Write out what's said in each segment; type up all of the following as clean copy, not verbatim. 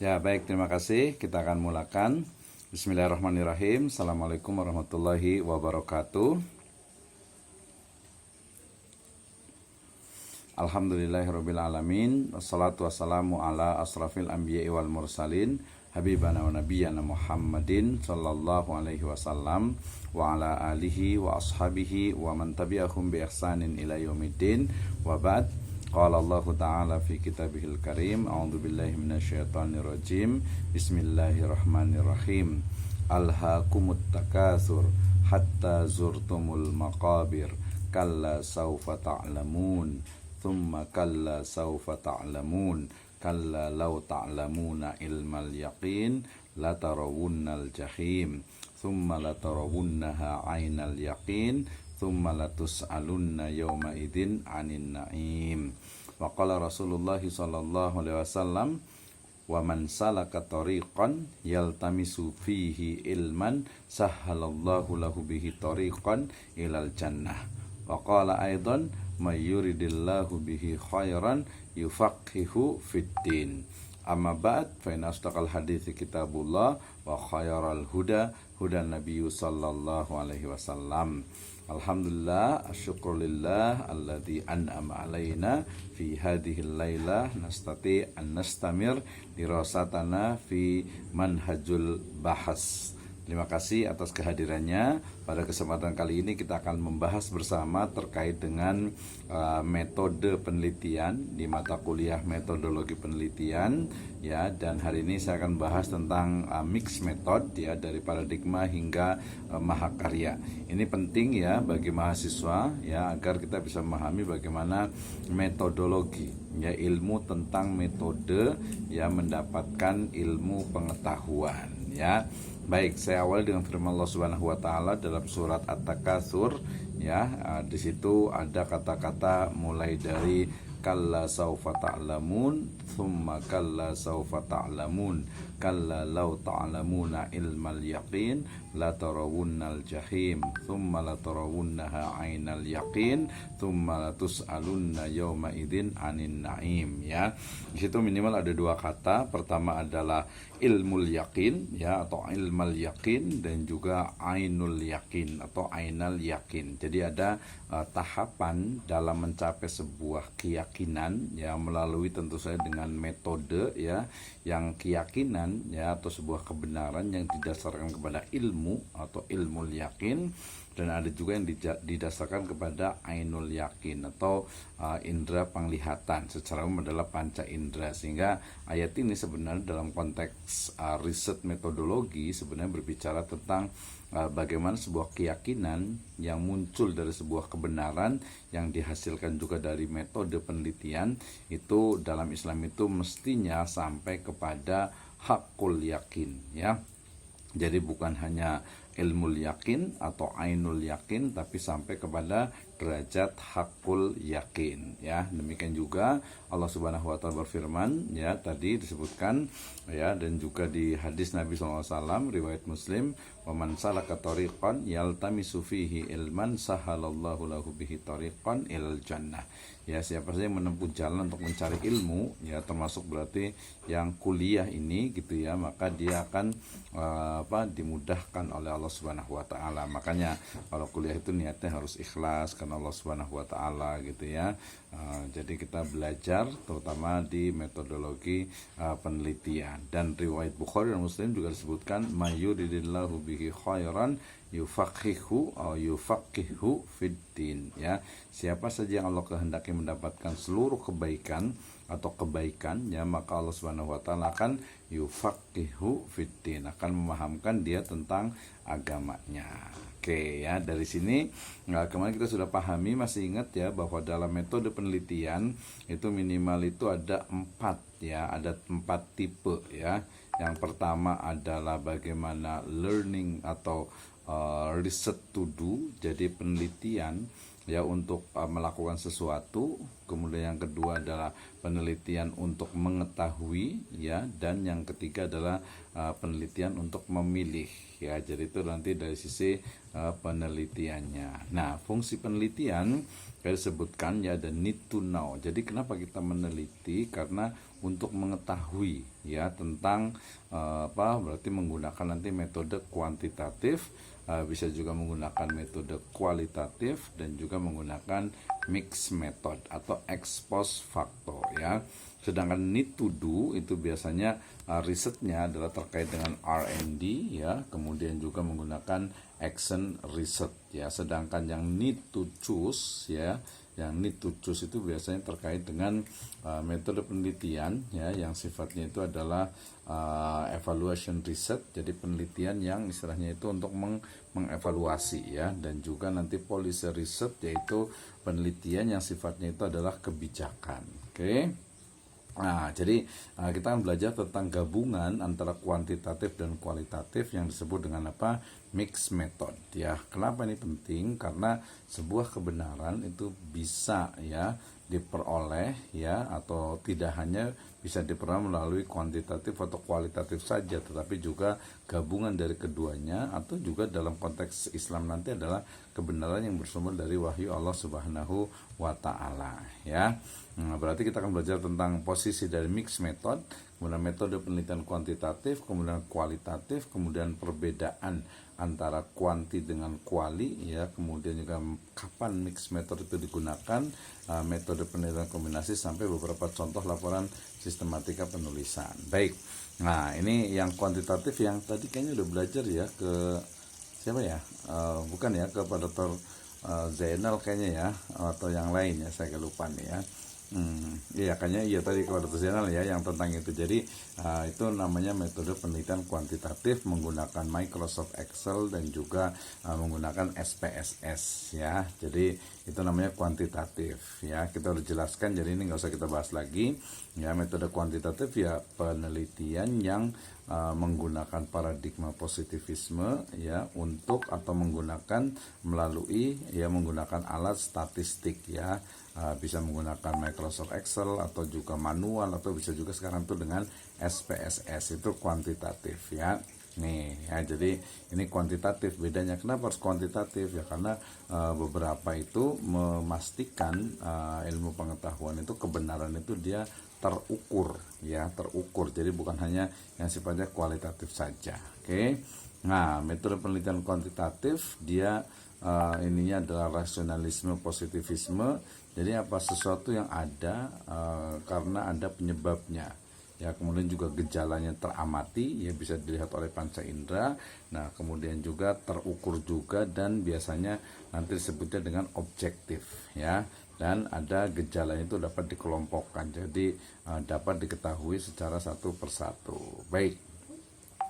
Ya, baik, terima kasih. Kita akan mulakan. Bismillahirrahmanirrahim. Assalamualaikum warahmatullahi wabarakatuh. Alhamdulillahirrabbilalamin. Wassalatu wassalamu ala asrafil anbiya'i wal mursalin habibana wa nabiyyana Muhammadin sallallahu alaihi wasallam wa ala alihi wa ashabihi wa man tabi'ahum bi ihsanin ila yaumiddin wa ba'd. Qala Allah Ta'ala fi kitabihil karim. A'udzu billahi minasyaitonir rajim. Bismillahirrahmanirrahim. Alhaakumut takatsur hatta zurtumul maqabir. Kalla saufa ta'lamun. Thumma kalla saufa ta'lamun. Kalla law ta'lamuna ilmal yaqin latarawunnal jahim. Thumma latarawunnaha 'ainal yaqin. Thumma latus'alunna yawma idzin 'anin na'im. Wa qala Rasulullah sallallahu alaihi wasallam, wa man salaka tariqan yaltamisu fihi ilman sahhalallahu lahu bihi tariqan ilal jannah. Wa qala aidan, may yuridillahu bihi khairan yufaqihu fiddin. Amma ba'd, fa inna asdaqal hadithi kitabullah wa khairal huda hudan nabiyyu sallallahu alaihi wasallam. Alhamdulillah, asyukrulillah alladzi an'ama alaina fi hadhil lailah nastati an nastamir dirasatana fi manhajul bahas. Terima kasih atas kehadirannya. Pada kesempatan kali ini kita akan membahas bersama terkait dengan metode penelitian di mata kuliah metodologi penelitian, ya. Dan hari ini saya akan bahas tentang mix method, ya, dari paradigma hingga mahakarya. Ini penting, ya, bagi mahasiswa, ya, agar kita bisa memahami bagaimana metodologi, ya, ilmu tentang metode, ya, mendapatkan ilmu pengetahuan, ya. Baik, saya awali dengan firman Allah Subhanahu wa taala dalam surat At-Takatsur, ya. Di situ ada kata-kata mulai dari kalla saufa ta'lamun, thumma kalla saufa ta'lamun, kalla law ta'lamuna ilmal yaqin la tarawunnal jahim, thumma la tarawunnaha 'ainal yaqin, thumma la tus'alunna yawma idzin 'anin na'im, ya. Di situ minimal ada dua kata. Pertama adalah ilmul yakin, ya, atau ilmal yakin, dan juga ainul yakin atau ainal yakin. Jadi ada tahapan dalam mencapai sebuah keyakinan, ya, melalui tentu saja dengan metode, ya, yang keyakinan, ya, atau sebuah kebenaran yang didasarkan kepada ilmu atau ilmul yakin, dan ada juga yang didasarkan kepada ainul yakin atau indera penglihatan. Secara umum adalah panca indera. Sehingga ayat ini sebenarnya dalam konteks riset metodologi sebenarnya berbicara tentang bagaimana sebuah keyakinan yang muncul dari sebuah kebenaran yang dihasilkan juga dari metode penelitian itu dalam Islam itu mestinya sampai kepada hakul yakin, ya. Jadi bukan hanya ilmul yakin atau ainul yakin, tapi sampai kepada derajat hakul yakin, ya. Demikian juga Allah Subhanahu wa taala berfirman, ya, tadi disebutkan, ya, dan juga di hadis Nabi SAW riwayat Muslim, wa man salaka tariqan yaltamisu fihi ilman sahalallahu lahu bihi tariqan ilal jannah. Ya, siapa saja yang menempuh jalan untuk mencari ilmu, ya, termasuk berarti yang kuliah ini, gitu, ya, maka dia akan dimudahkan oleh Allah Subhanahu wa taala. Makanya kalau kuliah itu niatnya harus ikhlas karena Allah Subhanahu wa taala, gitu, ya. Jadi kita belajar terutama di metodologi penelitian. Dan riwayat Bukhari dan Muslim juga disebutkan mayyuridillahu bihi khairan yufaqihu fiddin, ya. Siapa saja yang Allah kehendaki mendapatkan seluruh kebaikan atau kebaikan, ya, maka Allah Subhanahu wa taala akan yufaqihu fiddin, akan memahamkan dia tentang agamanya. Oke, ya, dari sini kemarin kita sudah pahami, masih ingat, ya, bahwa dalam metode penelitian itu minimal itu ada 4, ya, ada 4 tipe, ya. Yang pertama adalah bagaimana learning atau riset to do, jadi penelitian, ya, untuk melakukan sesuatu. Kemudian yang kedua adalah penelitian untuk mengetahui, ya, dan yang ketiga adalah penelitian untuk memilih, ya. Jadi itu nanti dari sisi penelitiannya. Nah, fungsi penelitian saya sebutkan, ya, ada need to know. Jadi kenapa kita meneliti? Karena untuk mengetahui ya tentang berarti menggunakan nanti metode kuantitatif, bisa juga menggunakan metode kualitatif dan juga menggunakan mix method atau ex post facto ya. Sedangkan need to do itu biasanya risetnya adalah terkait dengan R&D ya, kemudian juga menggunakan action research ya. Sedangkan yang need to choose ya, yang need to choose itu biasanya terkait dengan metode penelitian ya, yang sifatnya itu adalah evaluation research, jadi penelitian yang istilahnya itu untuk mengevaluasi ya, dan juga nanti policy research yaitu penelitian yang sifatnya itu adalah kebijakan. Oke. Nah, jadi kita akan belajar tentang gabungan antara kuantitatif dan kualitatif yang disebut dengan apa? Mix method ya. Kenapa ini penting? Karena sebuah kebenaran itu bisa ya diperoleh ya, atau tidak hanya bisa diperoleh melalui kuantitatif atau kualitatif saja, tetapi juga gabungan dari keduanya, atau juga dalam konteks Islam nanti adalah kebenaran yang bersumber dari wahyu Allah Subhanahu wa taala ya. Nah, berarti kita akan belajar tentang posisi dari mix method, kemudian metode penelitian kuantitatif, kemudian kualitatif, kemudian perbedaan antara kuanti dengan kuali ya, kemudian juga kapan mix method itu digunakan, metode penelitian kombinasi, sampai beberapa contoh laporan sistematika penulisan. Baik. Nah, ini yang kuantitatif yang tadi kayaknya udah belajar ya ke siapa ya? Bukan ya, kepada Dr. Zainal kayaknya ya, atau yang lain ya, saya lupa nih ya. Iya kayaknya iya tadi kepada Zainal ya yang tentang itu. Jadi itu namanya metode penelitian kuantitatif menggunakan Microsoft Excel dan juga menggunakan SPSS ya. Jadi itu namanya kuantitatif ya. Kita udah jelaskan, jadi ini nggak usah kita bahas lagi ya. Metode kuantitatif ya penelitian yang menggunakan paradigma positivisme ya, untuk atau menggunakan melalui ya menggunakan alat statistik ya. Bisa menggunakan Microsoft Excel atau juga manual, atau bisa juga sekarang tuh dengan SPSS, itu kuantitatif ya. Nih ya, jadi ini kuantitatif. Bedanya kenapa harus kuantitatif ya, karena beberapa itu memastikan ilmu pengetahuan itu kebenaran itu dia terukur ya, terukur. Jadi bukan hanya yang sifatnya kualitatif saja. Oke. Nah, metode penelitian kuantitatif dia ininya adalah rasionalisme positivisme. Jadi apa, sesuatu yang ada karena ada penyebabnya ya, kemudian juga gejalanya teramati ya, bisa dilihat oleh panca indera. Nah, kemudian juga terukur juga, dan biasanya nanti disebutnya dengan objektif ya, dan ada gejalanya itu dapat dikelompokkan, jadi dapat diketahui secara satu persatu. Baik.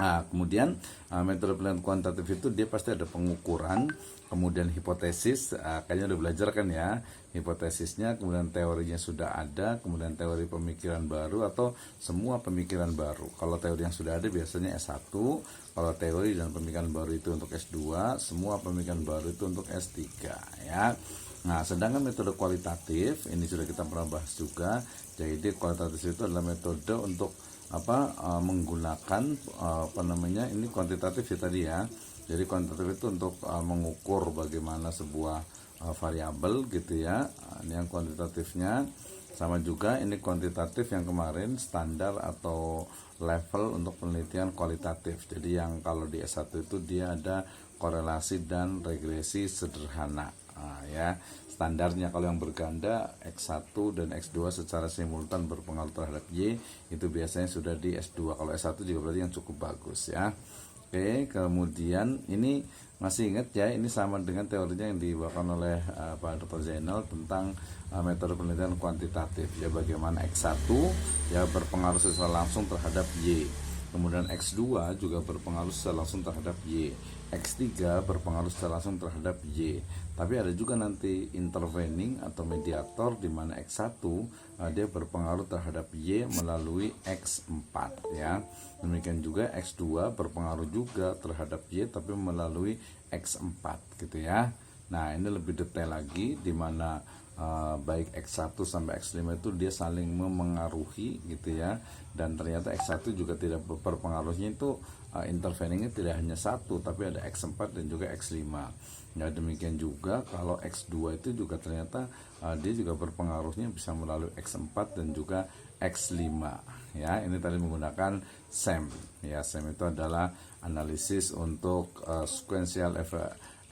Nah, kemudian metode penelitian kuantitatif itu dia pasti ada pengukuran, kemudian hipotesis, kayaknya udah belajar kan ya, hipotesisnya, kemudian teorinya sudah ada, kemudian teori pemikiran baru atau semua pemikiran baru. Kalau teori yang sudah ada biasanya S1, kalau teori dan pemikiran baru itu untuk S2, semua pemikiran baru itu untuk S3 ya. Nah, sedangkan metode kualitatif ini sudah kita pernah bahas juga. Jadi kualitatif itu adalah metode untuk menggunakan ini kuantitatif ya tadi ya. Jadi kuantitatif itu untuk mengukur bagaimana sebuah variabel gitu ya. Ini yang kuantitatifnya. Sama juga ini kuantitatif yang kemarin standar atau level untuk penelitian kualitatif. Jadi yang kalau di S1 itu dia ada korelasi dan regresi sederhana ya. Standarnya kalau yang berganda X1 dan X2 secara simultan berpengaruh terhadap Y, itu biasanya sudah di S2. Kalau S1 juga berarti yang cukup bagus ya. Oke, kemudian ini masih ingat ya, ini sama dengan teorinya yang dibawakan oleh Pak Dr. Zainal tentang metode penelitian kuantitatif ya, bagaimana X1 ya berpengaruh secara langsung terhadap Y, kemudian X2 juga berpengaruh secara langsung terhadap Y, X3 berpengaruh secara langsung terhadap Y. Tapi ada juga nanti intervening atau mediator di mana X1 dia berpengaruh terhadap Y melalui X4 ya. Demikian juga X2 berpengaruh juga terhadap Y tapi melalui X4 gitu ya. Nah, ini lebih detail lagi di mana baik X1 sampai X5 itu dia saling memengaruhi gitu ya, dan ternyata X1 juga tidak berpengaruhnya itu interveningnya tidak hanya satu tapi ada X4 dan juga X5. Ya demikian juga kalau X2 itu juga ternyata dia juga berpengaruhnya bisa melalui X4 dan juga X5 ya. Ini tadi menggunakan SEM ya. SEM itu adalah analisis untuk sequential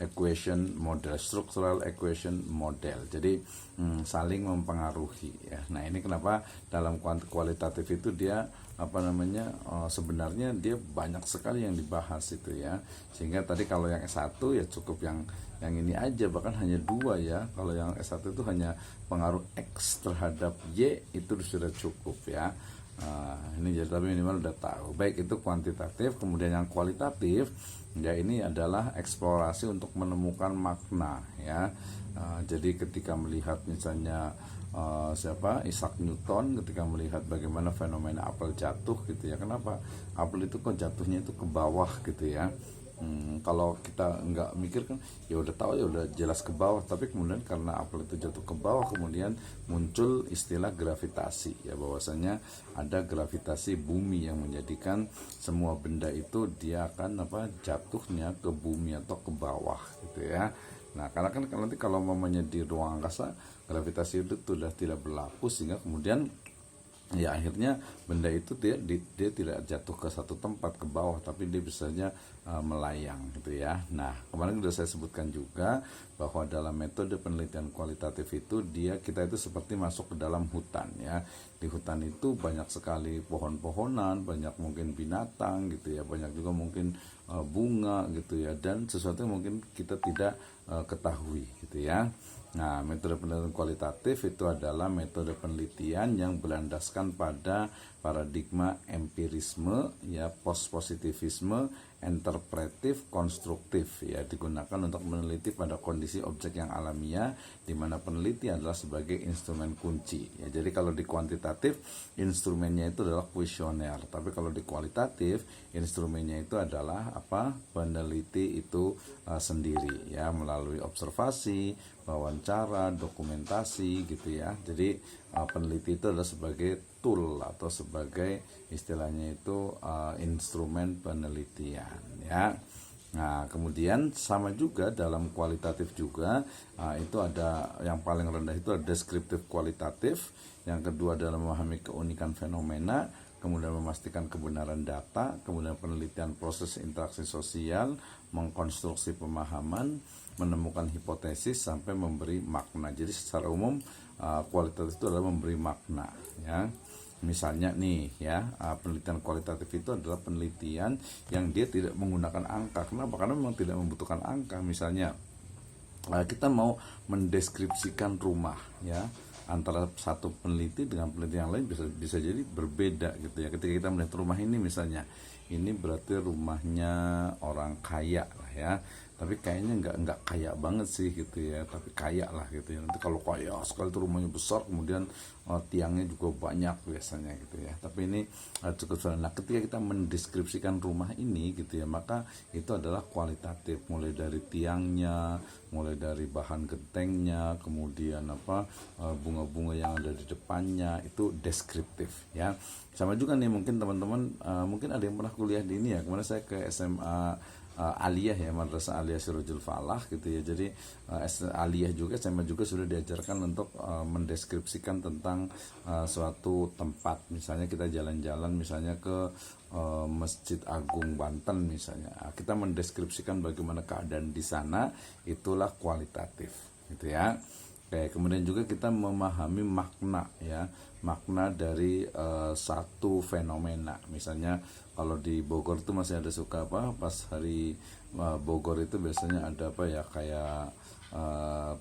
equation model, structural equation model. Jadi saling mempengaruhi ya. Nah, ini kenapa dalam kualitatif itu dia sebenarnya dia banyak sekali yang dibahas itu ya. Sehingga tadi kalau yang S1 ya cukup yang ini aja, bahkan hanya 2 ya. Kalau yang S1 itu hanya pengaruh X terhadap Y itu sudah cukup ya. Ini jadi tapi minimal udah tahu. Baik, itu kuantitatif. Kemudian yang kualitatif ya, ini adalah eksplorasi untuk menemukan makna ya. Jadi ketika melihat misalnya Isaac Newton ketika melihat bagaimana fenomena apel jatuh gitu ya. Kenapa apel itu kok jatuhnya itu ke bawah gitu ya. Kalau kita nggak mikir kan ya udah tahu ya udah jelas ke bawah, tapi kemudian karena apel itu jatuh ke bawah kemudian muncul istilah gravitasi ya, bahwasanya ada gravitasi bumi yang menjadikan semua benda itu dia akan jatuhnya ke bumi atau ke bawah gitu ya. Nah, karena kan nanti kalau mamanya di ruang angkasa gravitasi itu sudah tidak berlaku, sehingga kemudian ya akhirnya benda itu dia tidak jatuh ke satu tempat ke bawah, tapi dia bisanya melayang gitu ya. Nah, kemarin sudah saya sebutkan juga bahwa dalam metode penelitian kualitatif itu kita itu seperti masuk ke dalam hutan ya. Di hutan itu banyak sekali pohon-pohonan, banyak mungkin binatang gitu ya, banyak juga mungkin bunga gitu ya, dan sesuatu yang mungkin kita tidak ketahui gitu ya. Nah, metode penelitian kualitatif itu adalah metode penelitian yang berlandaskan pada paradigma empirisme ya, post-positivisme, interpretif, konstruktif ya, digunakan untuk meneliti pada kondisi objek yang alamiah, di mana peneliti adalah sebagai instrumen kunci ya. Jadi kalau di kuantitatif instrumennya itu adalah kuesioner, tapi kalau di kualitatif instrumennya itu adalah peneliti itu sendiri ya, melalui observasi, wawancara, dokumentasi gitu ya. Jadi peneliti itu adalah sebagai tool atau sebagai istilahnya itu instrumen penelitian ya. Nah, kemudian sama juga dalam kualitatif juga itu ada yang paling rendah itu ada deskriptif kualitatif, yang kedua adalah memahami keunikan fenomena, kemudian memastikan kebenaran data, kemudian penelitian proses interaksi sosial, mengkonstruksi pemahaman, menemukan hipotesis sampai memberi makna. Jadi secara umum kualitatif itu adalah memberi makna ya. Misalnya nih ya, penelitian kualitatif itu adalah penelitian yang dia tidak menggunakan angka. Kenapa? Karena memang tidak membutuhkan angka. Misalnya kita mau mendeskripsikan rumah ya, antara satu peneliti dengan peneliti yang lain bisa jadi berbeda gitu ya. Ketika kita melihat rumah ini misalnya, ini berarti rumahnya orang kaya lah ya, tapi kayaknya nggak kaya banget sih gitu ya, tapi kaya lah gitu ya. Nanti kalau kaya sekali itu rumahnya besar, kemudian tiangnya juga banyak biasanya gitu ya, tapi ini cukup sulit. Nah, ketika kita mendeskripsikan rumah ini gitu ya, maka itu adalah kualitatif, mulai dari tiangnya, mulai dari bahan gentengnya, kemudian bunga-bunga yang ada di depannya, itu deskriptif ya. Sama juga nih mungkin teman-teman mungkin ada yang pernah kuliah di ini ya, kemarin saya ke SMA Aliyah ya, Madrasah Aliyah Sirojul Falah gitu ya. Jadi Aliyah juga SMA juga sudah diajarkan untuk mendeskripsikan tentang suatu tempat. Misalnya kita jalan-jalan misalnya ke Masjid Agung Banten misalnya, kita mendeskripsikan bagaimana keadaan di sana, itulah kualitatif gitu ya. Oke, kemudian juga kita memahami makna ya, makna dari satu fenomena. Misalnya kalau di Bogor itu masih ada suka pas hari Bogor itu biasanya ada kayak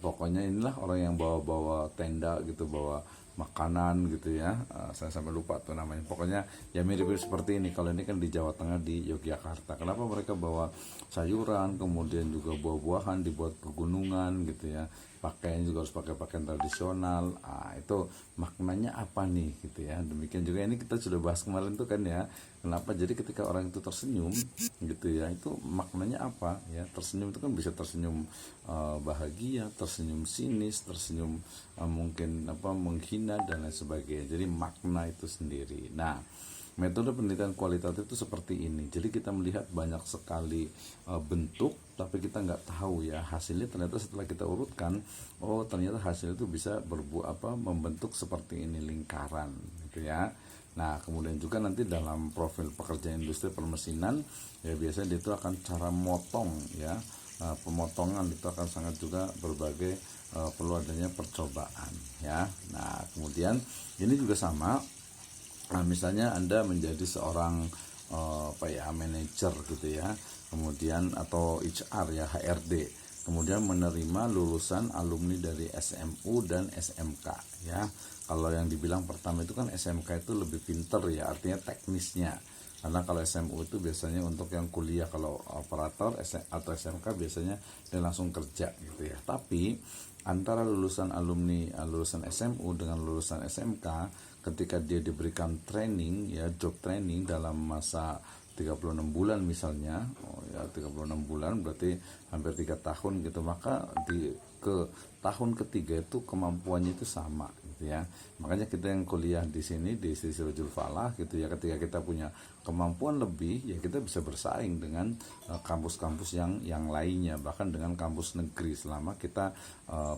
pokoknya inilah orang yang bawa tenda gitu, bawa makanan gitu ya, saya sampai lupa tuh namanya, pokoknya ya mirip-mirip seperti ini. Kalau ini kan di Jawa Tengah, di Yogyakarta, kenapa mereka bawa sayuran, kemudian juga buah-buahan dibuat pegunungan gitu ya. pakaian juga harus pakai pakaian tradisional. Itu maknanya apa nih gitu ya. Demikian juga ini kita sudah bahas kemarin tuh kan ya, kenapa jadi ketika orang itu tersenyum gitu ya, itu maknanya apa ya. Tersenyum itu kan bisa tersenyum bahagia, tersenyum sinis, tersenyum mungkin menghina dan lain sebagainya. Jadi makna itu sendiri. Nah, metode penelitian kualitatif itu seperti ini. Jadi kita melihat banyak sekali bentuk, tapi kita nggak tahu ya hasilnya. Ternyata setelah kita urutkan, ternyata hasil itu bisa membentuk seperti ini, lingkaran gitu ya. Nah, kemudian juga nanti dalam profil pekerja industri permesinan ya, biasanya itu akan cara motong ya. Pemotongan itu akan sangat juga berbagai perlu adanya percobaan ya. Nah, kemudian ini juga sama. Nah, misalnya Anda menjadi seorang manajer gitu ya, kemudian atau HR ya, HRD, kemudian menerima lulusan alumni dari SMU dan SMK ya. Kalau yang dibilang pertama itu kan SMK itu lebih pinter ya, artinya teknisnya. Karena kalau SMU itu biasanya untuk yang kuliah, kalau operator atau SMK biasanya dia langsung kerja gitu ya. Tapi antara lulusan SMU dengan lulusan SMK, ketika dia diberikan training ya, job training dalam masa 36 bulan misalnya, 36 bulan berarti hampir 3 tahun gitu, maka ke tahun ketiga itu kemampuannya itu sama gitu ya. Makanya kita yang kuliah di sini di Sirajul Falah gitu ya, ketika kita punya kemampuan lebih ya, kita bisa bersaing dengan kampus-kampus yang lainnya, bahkan dengan kampus negeri, selama kita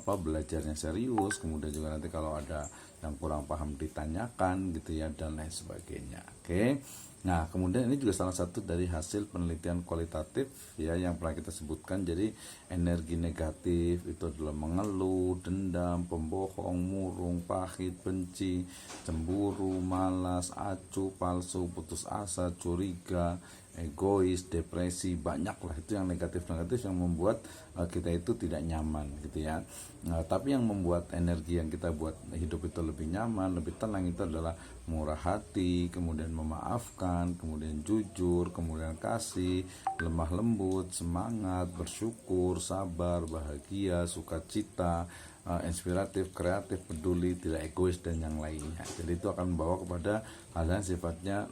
belajarnya serius. Kemudian juga nanti kalau ada yang kurang paham ditanyakan gitu ya, dan lain sebagainya. Oke. Nah, kemudian ini juga salah satu dari hasil penelitian kualitatif ya yang pernah kita sebutkan. Jadi energi negatif itu adalah mengeluh, dendam, pembohong, murung, pahit, benci, cemburu, malas, acuh, palsu, putus asa, curiga, egois, depresi, banyak lah itu yang negatif-negatif yang membuat kita itu tidak nyaman gitu ya. Nah, tapi yang membuat energi yang kita buat hidup itu lebih nyaman, lebih tenang itu adalah murah hati, kemudian memaafkan, kemudian jujur, kemudian kasih, lemah lembut, semangat, bersyukur, sabar, bahagia, sukacita, inspiratif, kreatif, peduli, tidak egois, dan yang lainnya. Jadi itu akan membawa kepada hal yang sifatnya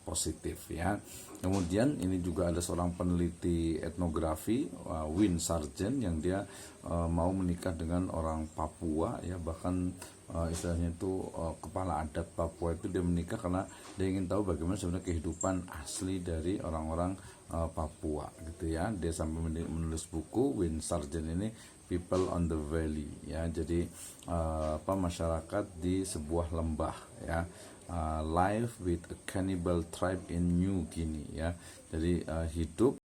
positif ya. Kemudian ini juga ada seorang peneliti etnografi, Win Sargent, yang dia mau menikah dengan orang Papua ya, bahkan istilahnya itu kepala adat Papua itu. Dia menikah karena dia ingin tahu bagaimana sebenarnya kehidupan asli dari orang-orang Papua gitu ya. Dia sampai menulis buku, Win Sargent ini, People on the Valley ya. Jadi masyarakat di sebuah lembah ya, live with a cannibal tribe in New Guinea ya. Jadi hidup